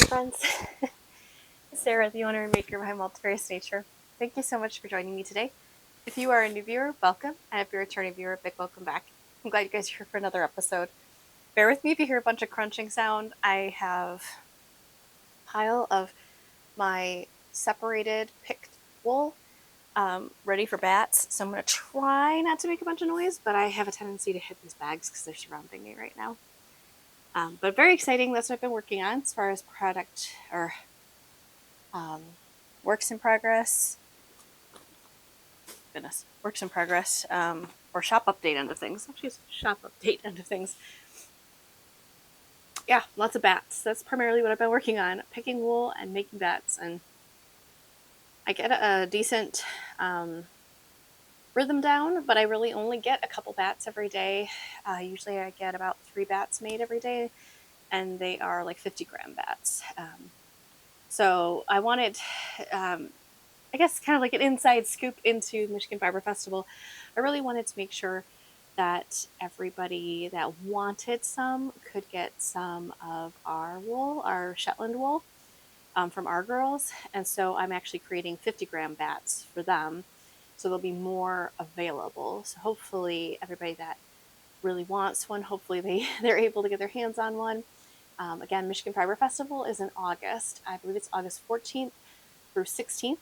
friends. Sarah, the owner and maker behind Multifarious Nature. Thank you so much for joining me today. If you are a new viewer, welcome. And if you're a returning viewer, big welcome back. I'm glad you guys are here for another episode. Bear with me if you hear a bunch of crunching sound. I have a pile of my separated picked wool ready for bats. So I'm going to try not to make a bunch of noise, but I have a tendency to hit these bags because they're surrounding me right now. But very exciting. That's what I've been working on as far as product or works in progress. Goodness, works in progress or shop update end of things. Actually, it's shop update end of things. Yeah, lots of bats. That's primarily what I've been working on: picking wool and making bats. And I get a decent rhythm down, but I really only get a couple bats every day. Usually, I get about 3 bats made every day, and they are like 50-gram bats. So I wanted, I guess, kind of like an inside scoop into the Michigan Fiber Festival. I really wanted to make sure that everybody that wanted some could get some of our wool, our Shetland wool, from our girls. And so I'm actually creating 50-gram bats for them. So there'll be more available. So hopefully everybody that really wants one, hopefully they're able to get their hands on one. Again, Michigan Fiber Festival is in August. I believe it's August 14th through 16th.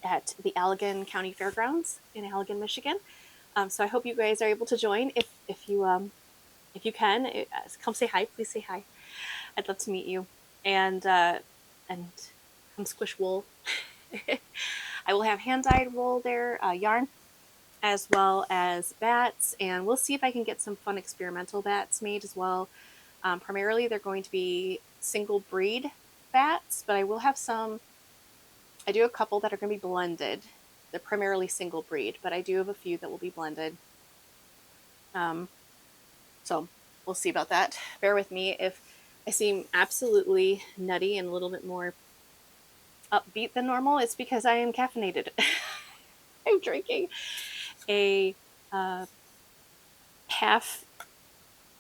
At the Allegan County Fairgrounds in Allegan, Michigan. So I hope you guys are able to join. If you can, come say hi. Please say hi. I'd love to meet you and come squish wool. I will have hand dyed wool there, yarn, as well as bats, and we'll see if I can get some fun experimental bats made as well. Primarily, they're going to be single breed bats, but I will have some. I do a couple that are going to be blended. They're primarily single breed, but I do have a few that will be blended. So we'll see about that. Bear with me if I seem absolutely nutty and a little bit more upbeat than normal. It's because I am caffeinated. I'm drinking a half,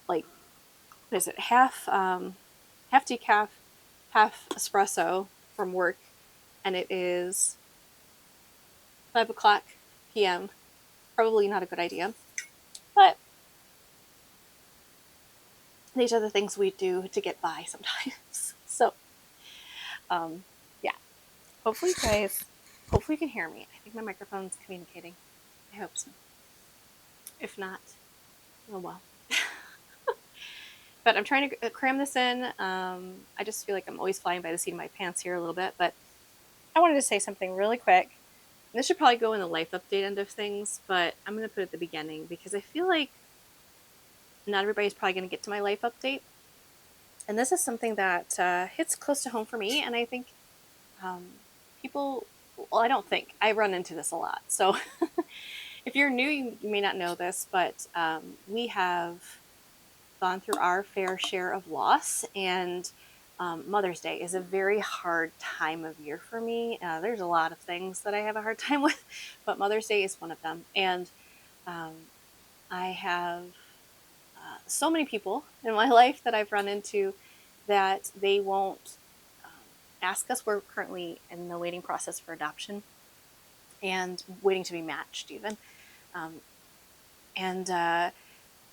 like, what is it? Half decaf, half espresso from work, and it is 5 o'clock p.m. Probably not a good idea, but these are the things we do to get by sometimes. So, yeah. Hopefully, you can hear me. I think my microphone's communicating. I hope so. If not, oh well. But I'm trying to cram this in. I just feel like I'm always flying by the seat of my pants here a little bit. But I wanted to say something really quick. And this should probably go in the life update end of things, but I'm going to put it at the beginning because I feel like not everybody's probably going to get to my life update. And this is something that hits close to home for me. And I think people, well, I don't think, I run into this a lot. So if you're new, you may not know this, but we have gone through our fair share of loss. And Mother's Day is a very hard time of year for me. There's a lot of things that I have a hard time with, but Mother's Day is one of them. And I have so many people in my life that I've run into that they won't ask us. We're currently in the waiting process for adoption and waiting to be matched even. And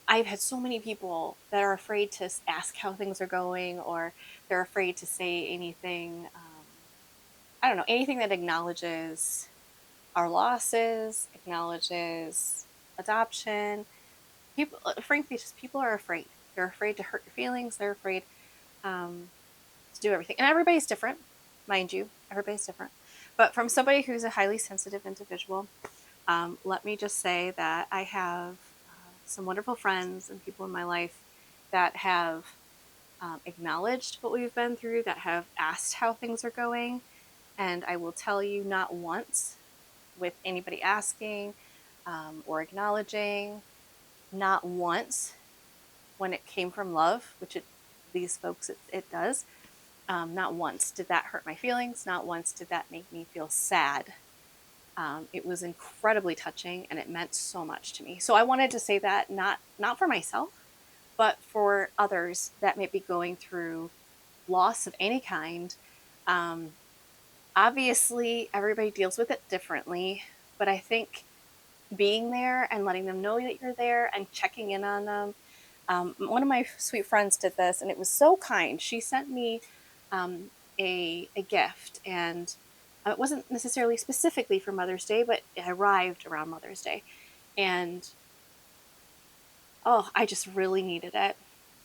I've had so many people that are afraid to ask how things are going, or they're afraid to say anything. I don't know, anything that acknowledges our losses, acknowledges adoption. People, frankly, just people are afraid. They're afraid to hurt your feelings. They're afraid to do everything. And everybody's different, mind you. Everybody's different. But from somebody who's a highly sensitive individual, let me just say that I have some wonderful friends and people in my life that have acknowledged what we've been through, that have asked how things are going. And I will tell you, not once with anybody asking or acknowledging, not once when it came from love, which these folks, it does. Not once did that hurt my feelings. Not once did that make me feel sad. It was incredibly touching, and it meant so much to me. So I wanted to say that, not for myself, but for others that may be going through loss of any kind, obviously everybody deals with it differently, but I think being there and letting them know that you're there and checking in on them. One of my sweet friends did this, and it was so kind. She sent me um, a gift, and it wasn't necessarily specifically for Mother's Day, but it arrived around Mother's Day, and oh, I just really needed it.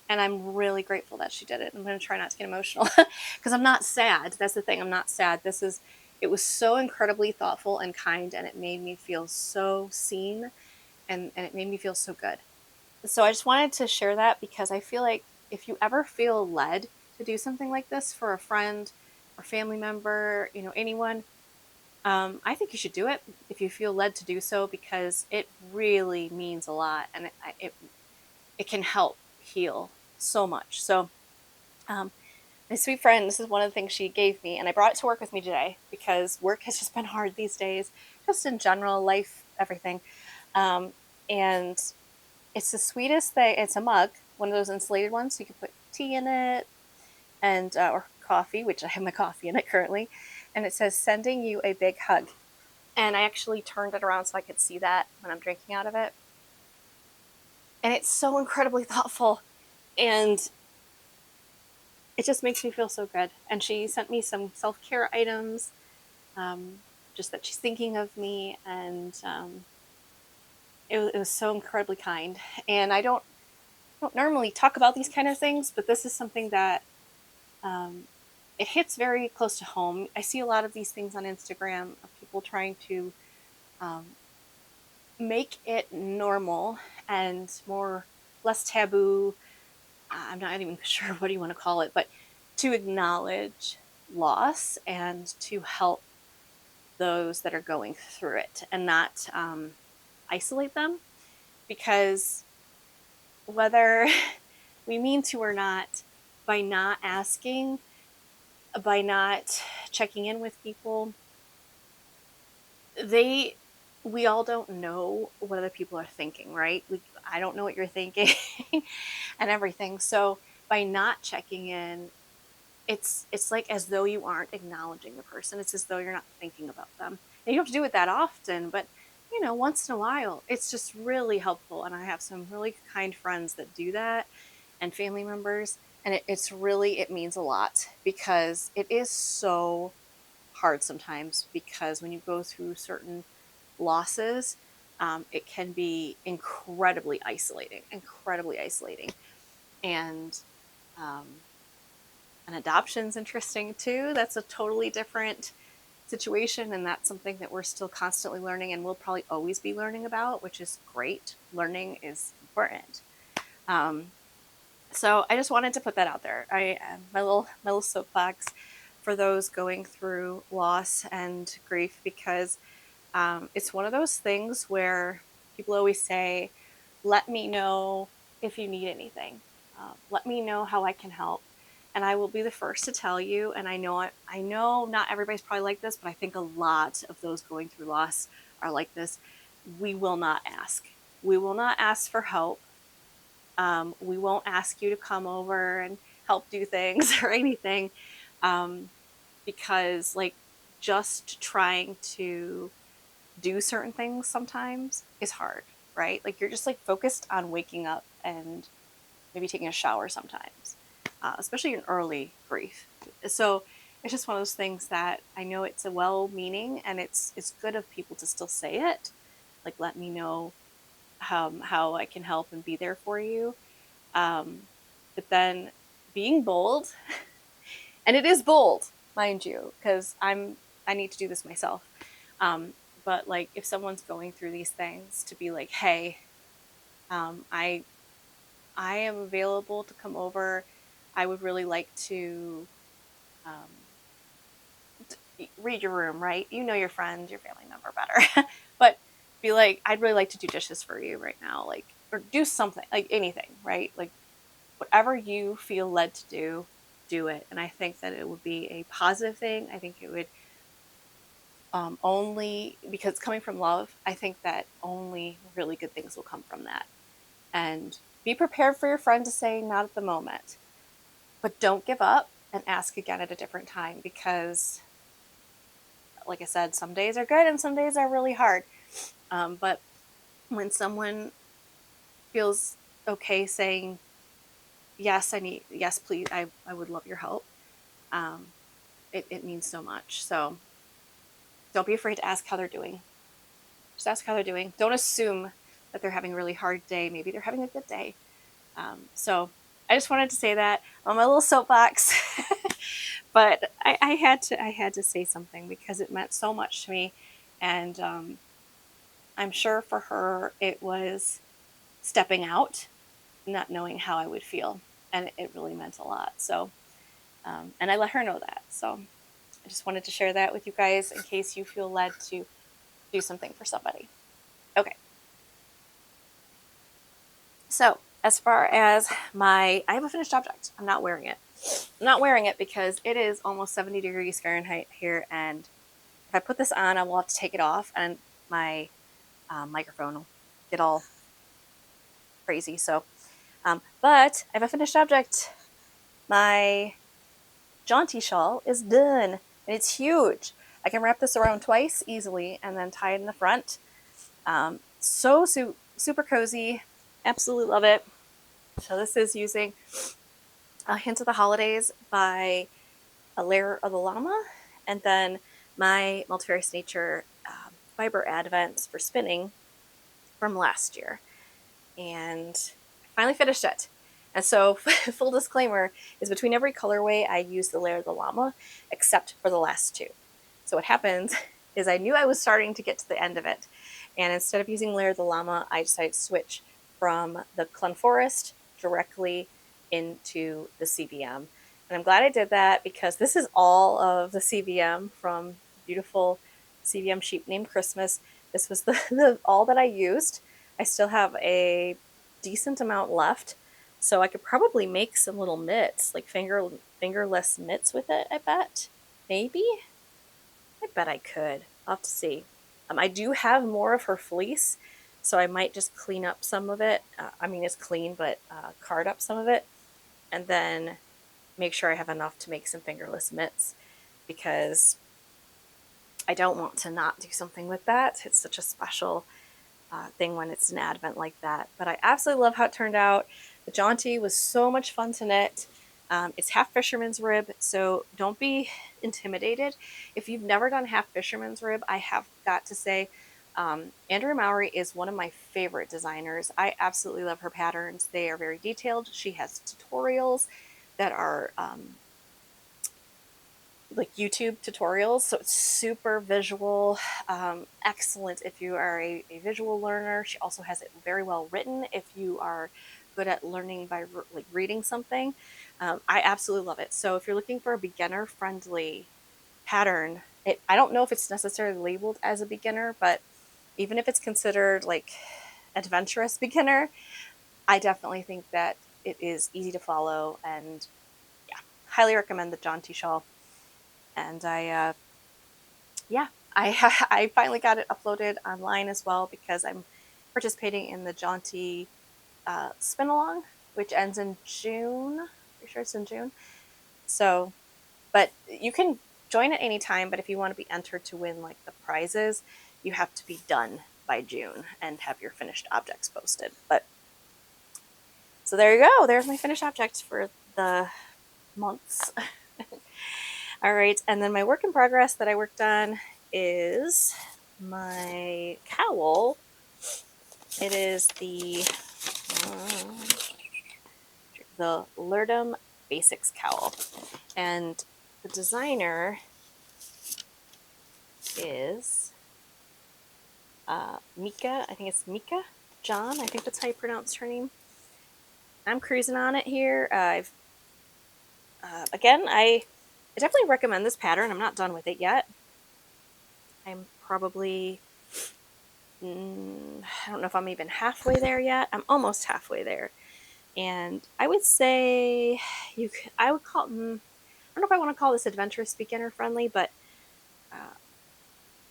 And I'm really grateful that she did it. I'm going to try not to get emotional because I'm not sad. That's the thing. I'm not sad. It was so incredibly thoughtful and kind, and it made me feel so seen, and it made me feel so good. So I just wanted to share that because I feel like if you ever feel led to do something like this for a friend or family member, anyone, I think you should do it if you feel led to do so because it really means a lot, and it can help heal so much. So, um, my sweet friend, this is one of the things she gave me, and I brought it to work with me today because work has just been hard these days, just in general, life, everything. And it's the sweetest thing. It's a mug, one of those insulated ones, so you can put tea in it and or coffee, which I have my coffee in it currently. And it says, "Sending you a big hug." And I actually turned it around so I could see that when I'm drinking out of it. And it's so incredibly thoughtful. And it just makes me feel so good. And she sent me some self care items, um, just that she's thinking of me. And it was so incredibly kind. And I don't normally talk about these kind of things, but this is something that um, it hits very close to home. I see a lot of these things on Instagram of people trying to um, make it normal and less taboo. I'm not even sure what do you want to call it, but to acknowledge loss and to help those that are going through it and not isolate them because whether we mean to or not, by not asking, by not checking in with people, they we all don't know what other people are thinking, right? I don't know what you're thinking and everything. So by not checking in, it's like as though you aren't acknowledging the person. It's as though you're not thinking about them. And you don't have to do it that often, but once in a while, it's just really helpful. And I have some really kind friends that do that and family members. And it means a lot because it is so hard sometimes because when you go through certain losses, it can be incredibly isolating. And um, an adoption's interesting too. That's a totally different situation, and that's something that we're still constantly learning and we'll probably always be learning about, which is great. Learning is important. Um, so I just wanted to put that out there. My little soapbox for those going through loss and grief because it's one of those things where people always say, "Let me know if you need anything. Let me know how I can help." And I will be the first to tell you. And I know not everybody's probably like this, but I think a lot of those going through loss are like this. We will not ask. We will not ask for help. We won't ask you to come over and help do things or anything, um, because just trying to do certain things sometimes is hard, right? Like you're just focused on waking up and maybe taking a shower sometimes, especially in early grief. So it's just one of those things that I know it's a well-meaning and it's good of people to still say it, like let me know how I can help and be there for you. Um, but then being bold, and it is bold, mind you, because I need to do this myself. Um, but if someone's going through these things, to be like, hey, um, I I am available to come over. I would really like to um, read your room, right? You know your friend, your family member better, but be like, I'd really like to do dishes for you right now, or do something, anything, right? Whatever you feel led to do it. And I think that it would be a positive thing. I think it would only because it's coming from love. I think that only really good things will come from that. And be prepared for your friend to say not at the moment, but don't give up and ask again at a different time, because like I said, some days are good and some days are really hard. But when someone feels okay saying, yes, yes, please, I would love your help, um, it means so much. So don't be afraid to ask how they're doing. Just ask how they're doing. Don't assume that they're having a really hard day. Maybe they're having a good day. So I just wanted to say that on my little soapbox. But I had to say something because it meant so much to me, and I'm sure for her it was stepping out, not knowing how I would feel, and it really meant a lot. So, and I let her know that. So I just wanted to share that with you guys in case you feel led to do something for somebody. Okay. So as far as I have a finished object. I'm not wearing it. I'm not wearing it because it is almost 70 degrees Fahrenheit here, and if I put this on, I will have to take it off, and my microphone will get all crazy. So, but I have a finished object. My Jaunty shawl is done, and it's huge. I can wrap this around twice easily and then tie it in the front. Super cozy. Absolutely love it. So this is using a Hint of the Holidays by A Layer of the Llama, and then my Multifarious Nature fiber advents for spinning from last year. And I finally finished it. And so, full disclaimer is between every colorway, I use the Layer of the Llama, except for the last two. So what happens is I knew I was starting to get to the end of it. And instead of using Layer of the Llama, I decided to switch from the Clun Forest directly into the CVM. And I'm glad I did that because this is all of the CVM from beautiful CVM sheep named Christmas. This was the all that I used. I still have a decent amount left, so I could probably make some little mitts, like fingerless mitts with it, I bet. Maybe? I bet I could. I'll have to see. I do have more of her fleece, so I might just clean up some of it. I mean, it's clean, but card up some of it, and then make sure I have enough to make some fingerless mitts, because I don't want to not do something with that. It's such a special thing when it's an advent like that. But I absolutely love how it turned out. The Jaunty was so much fun to knit. It's half fisherman's rib, so don't be intimidated. If you've never done half fisherman's rib, I have got to say, Andrea Mowry is one of my favorite designers. I absolutely love her patterns. They are very detailed. She has tutorials that are like YouTube tutorials, so it's super visual. Excellent if you are a visual learner. She also has it very well written if you are good at learning by like reading something. I absolutely love it. So if you're looking for a beginner friendly pattern, I don't know if it's necessarily labeled as a beginner, but even if it's considered like adventurous beginner, I definitely think that it is easy to follow, and yeah, highly recommend the Jaunty shawl. And yeah, I finally got it uploaded online as well, because I'm participating in the Jaunty spin along, which ends in June. Pretty sure it's in June. So, but you can join at any time. But if you want to be entered to win like the prizes, you have to be done by June and have your finished objects posted. But so there you go. There's my finished object for the months. All right, and then my work in progress that I worked on is my cowl. It is the Lurdum Basics cowl, and the designer is Mika. I think it's Mika John. I think that's how you pronounce her name. I'm cruising on it here. I've again, I definitely recommend this pattern. I'm not done with it yet. I'm probably I don't know if I'm even halfway there yet. I'm almost halfway there. And I would say I would call, I don't know if I want to call this adventurous beginner friendly, but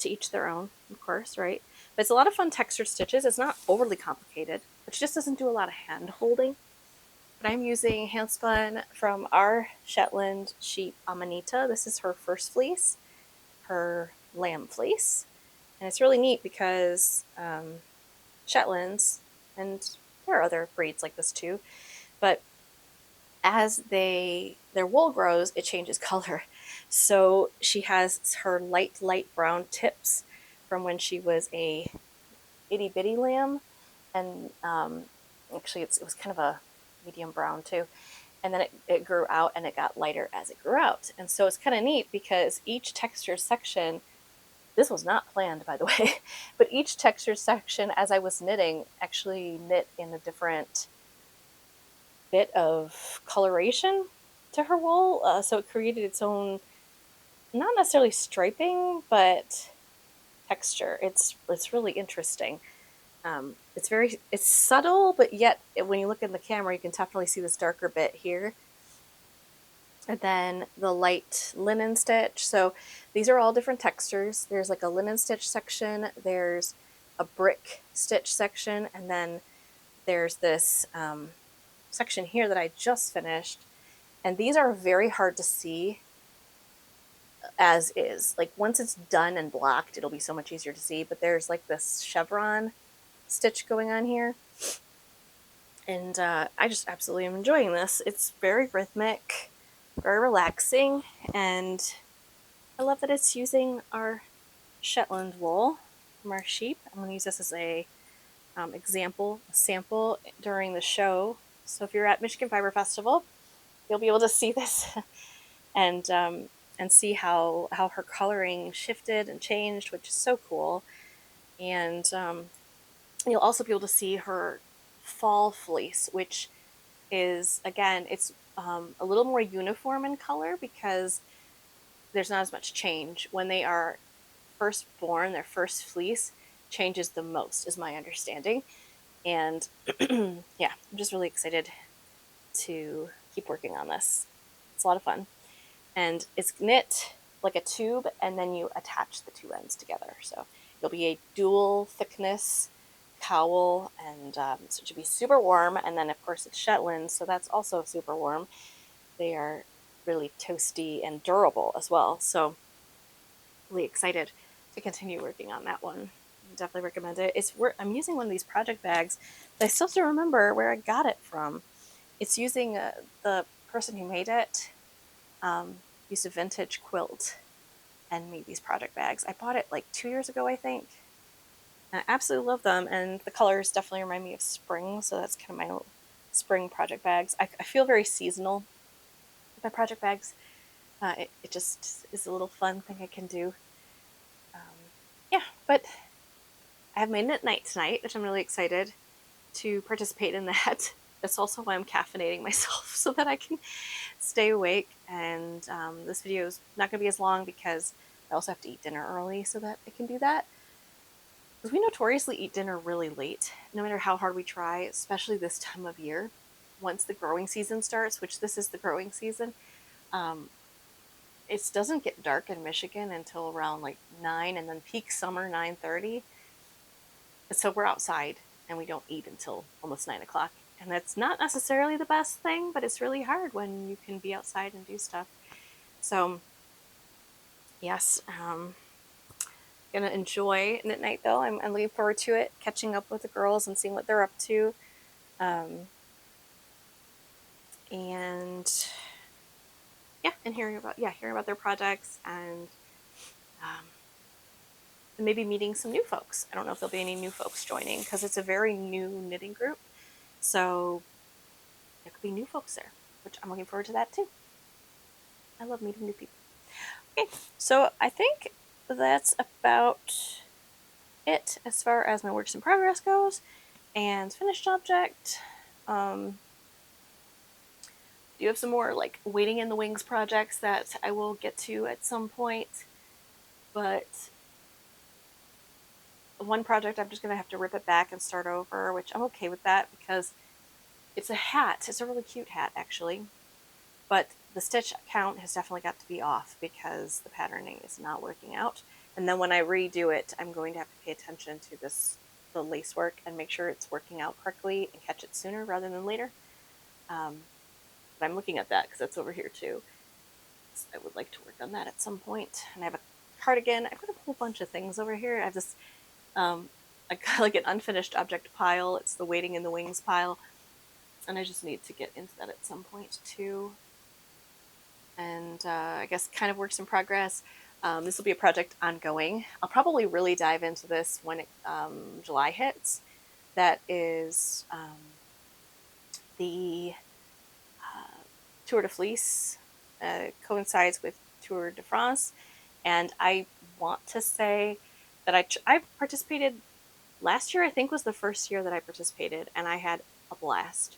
to each their own, of course, right? But it's a lot of fun textured stitches. It's not overly complicated, but she just doesn't do a lot of hand holding. But I'm using handspun from our Shetland sheep Amanita. This is her first fleece, her lamb fleece. And it's really neat because Shetlands, and there are other breeds like this too, but as their wool grows, it changes color. So she has her light brown tips from when she was a itty bitty lamb, and actually it was kind of a medium brown too. And then it grew out and it got lighter as it grew out. And so it's kind of neat because each texture section, this was not planned by the way, but each texture section as I was knitting actually knit in a different bit of coloration to her wool. So it created its own, not necessarily striping, but texture. It's really interesting. It's subtle, but yet when you look in the camera, you can definitely see this darker bit here. And then the light linen stitch. So these are all different textures. There's like a linen stitch section, there's a brick stitch section, and then there's this section here that I just finished. And these are very hard to see as is. Like once it's done and blocked, it'll be so much easier to see. But there's like this chevron stitch going on here. And I just absolutely am enjoying this. It's very rhythmic, very relaxing, and I love that it's using our Shetland wool from our sheep. I'm going to use this as a sample during the show. So if you're at Michigan Fiber Festival, you'll be able to see this and see how her coloring shifted and changed, which is so cool. And you'll also be able to see her fall fleece, which is, again, it's a little more uniform in color because there's not as much change. When they are first born, their first fleece changes the most, is my understanding. And yeah, I'm just really excited to keep working on this. It's a lot of fun. And it's knit like a tube, and then you attach the two ends together. So it'll be a dual thickness cowl, and so it should be super warm. And then, of course, it's Shetland, so that's also super warm. They are really toasty and durable as well. So really excited to continue working on that one. Definitely recommend it. I'm using one of these project bags, but I still have to remember where I got it from. It's using the person who made it used a vintage quilt and made these project bags. I bought it like 2 years ago, I think. And I absolutely love them, and the colors definitely remind me of spring, so that's kind of my spring project bags. I feel very seasonal with my project bags. It just is a little fun thing I can do. Yeah, but I have my knit night tonight, which I'm really excited to participate in that. That's also why I'm caffeinating myself so that I can stay awake. And this video is not going to be as long because I also have to eat dinner early so that I can do that. Because we notoriously eat dinner really late, no matter how hard we try, especially this time of year. Once the growing season starts, which this is the growing season, it doesn't get dark in Michigan until around like 9, and then peak summer 9:30. So we're outside and we don't eat until almost 9 o'clock. And that's not necessarily the best thing, but it's really hard when you can be outside and do stuff. So yes, gonna enjoy knit night though. I'm looking forward to it, catching up with the girls and seeing what they're up to. And yeah, and hearing about their projects, and maybe meeting some new folks. I don't know if there'll be any new folks joining because it's a very new knitting group. So there could be new folks there, which I'm looking forward to that too. I love meeting new people. Okay, so I think that's about it as far as my works in progress goes. And finished object. Do have some more like waiting in the wings projects that I will get to at some point. But one project I'm just going to have to rip it back and start over, which I'm okay with that because it's a hat. It's a really cute hat, actually. But the stitch count has definitely got to be off because the patterning is not working out. And then when I redo it, I'm going to have to pay attention to the lace work and make sure it's working out correctly and catch it sooner rather than later. But I'm looking at that because that's over here too. So I would like to work on that at some point. And I have a cardigan. I've got a whole bunch of things over here. I have this, um, I got like an unfinished object pile. It's the waiting in the wings pile. And I just need to get into that at some point too. And I guess kind of works in progress. This will be a project ongoing. I'll probably really dive into this when July hits. That is the Tour de Fleece coincides with Tour de France, and I want to say that I participated last year. I think was the first year that I participated, and I had a blast.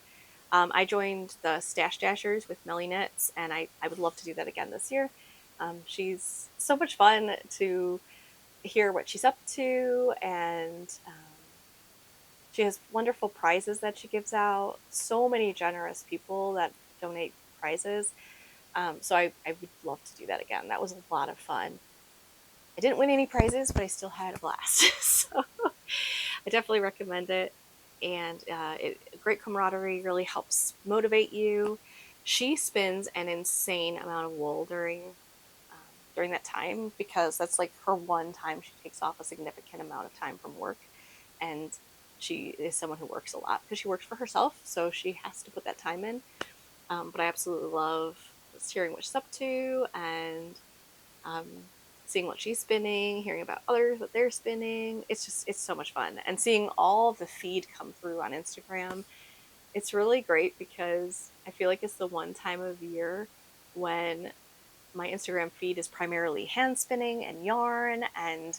I joined the Stash Dashers with Melly Knits, and I would love to do that again this year. She's so much fun to hear what she's up to, and she has wonderful prizes that she gives out. So many generous people that donate prizes. So I would love to do that again. That was a lot of fun. I didn't win any prizes, but I still had a blast. So I definitely recommend it. And great camaraderie really helps motivate you. She spends an insane amount of wool during that time because that's like her one time she takes off a significant amount of time from work. And she is someone who works a lot because she works for herself, so she has to put that time in. But I absolutely love just hearing what she's up to and um, seeing what she's spinning, hearing about others what they're spinning. It's so much fun, and seeing all the feed come through on Instagram. It's really great because I feel like it's the one time of year when my Instagram feed is primarily hand spinning and yarn and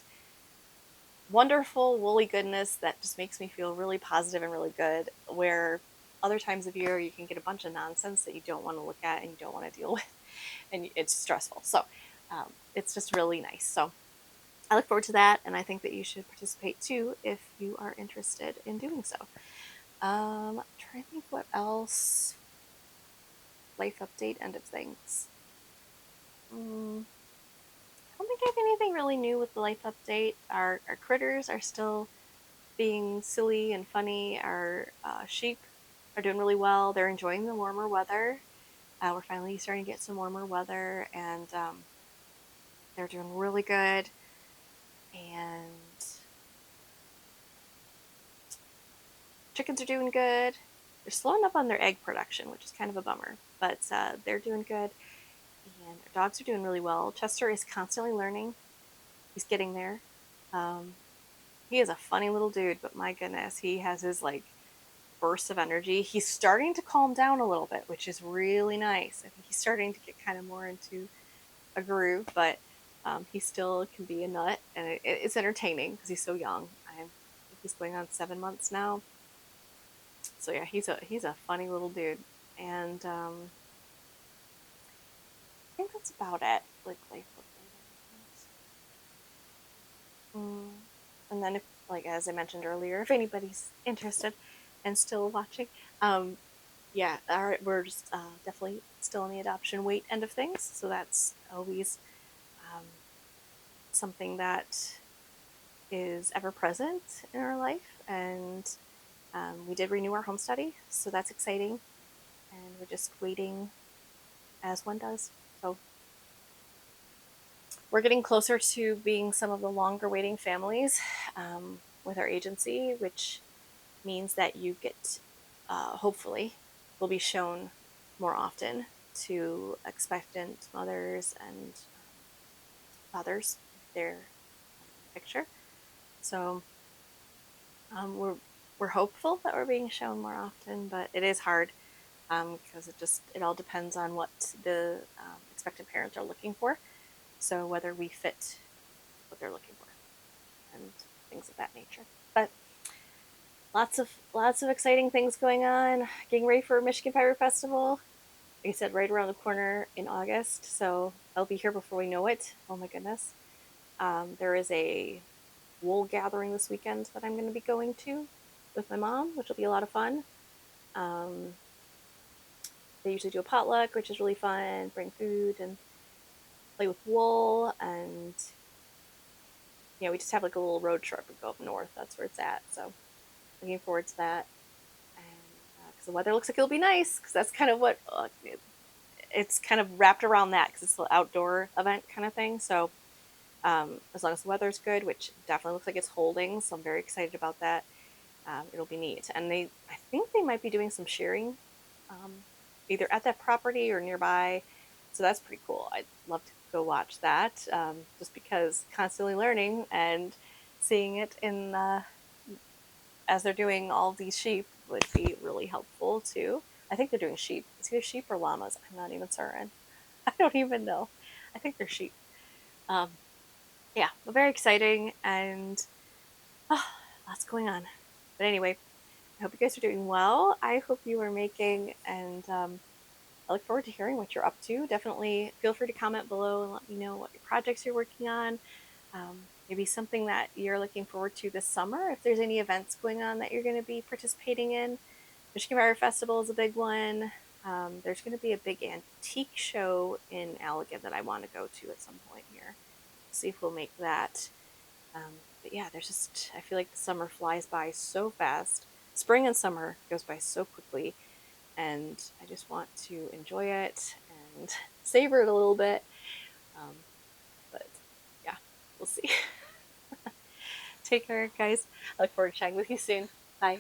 wonderful woolly goodness that just makes me feel really positive and really good. Where other times of year you can get a bunch of nonsense that you don't want to look at and you don't want to deal with, and it's stressful. So it's just really nice. So I look forward to that, and I think that you should participate too if you are interested in doing so. Trying to think what else. Life update, end of things. I don't think I have anything really new with the life update. Our critters are still being silly and funny. Our sheep are doing really well. They're enjoying the warmer weather. We're finally starting to get some warmer weather, and they're doing really good. And chickens are doing good. They're slowing up on their egg production, which is kind of a bummer, but they're doing good. And our dogs are doing really well. Chester is constantly learning. He's getting there. Um, he is a funny little dude, but my goodness, he has his like bursts of energy. He's starting to calm down a little bit, which is really nice. I think he's starting to get kind of more into a groove, but he still can be a nut, and it's entertaining because he's so young. I think he's going on 7 months now. So yeah, he's a funny little dude, and I think that's about it. Like life update. And then if, like as I mentioned earlier, if anybody's interested and still watching, um, yeah, we're just definitely still on the adoption wait end of things. So that's always um, something that is ever present in our life. And we did renew our home study, so that's exciting. And we're just waiting as one does. So we're getting closer to being some of the longer waiting families with our agency, which means that you get, hopefully, will be shown more often to expectant mothers and fathers if they're in the picture. So we're hopeful that we're being shown more often, but it is hard because it all depends on what the expectant parents are looking for. So whether we fit what they're looking for and things of that nature. But lots of exciting things going on. Getting ready for Michigan Pirate Festival. Like I said, right around the corner in August. So I'll be here before we know it. Oh my goodness. There is a wool gathering this weekend that I'm going to be going to with my mom, which will be a lot of fun. Um, they usually do a potluck, which is really fun. Bring food and play with wool, and we just have like a little road trip and go up north. That's where it's at. So looking forward to that, and because the weather looks like it'll be nice, because that's kind of what it's kind of wrapped around that, because it's the outdoor event kind of thing. So as long as the weather's good, which definitely looks like it's holding, so I'm very excited about that. It'll be neat. And I think they might be doing some shearing, um, either at that property or nearby. So that's pretty cool. I'd love to go watch that, just because constantly learning and seeing it in as they're doing all these sheep would be really helpful too. I think they're doing sheep. It's either sheep or llamas. I'm not even certain. I don't even know. I think they're sheep. Um, yeah, very exciting, and oh, lots going on. But anyway, I hope you guys are doing well. I hope you are making, and I look forward to hearing what you're up to. Definitely feel free to comment below and let me know what your projects you're working on. Maybe something that you're looking forward to this summer. If there's any events going on that you're going to be participating in, Michigan Fire Festival is a big one. There's going to be a big antique show in Allegan that I want to go to at some point here. See if we'll make that. But yeah, I feel like the summer flies by so fast. Spring and summer goes by so quickly, and I just want to enjoy it and savor it a little bit. Um, but yeah, we'll see. Take care, guys. I look forward to chatting with you soon. Bye.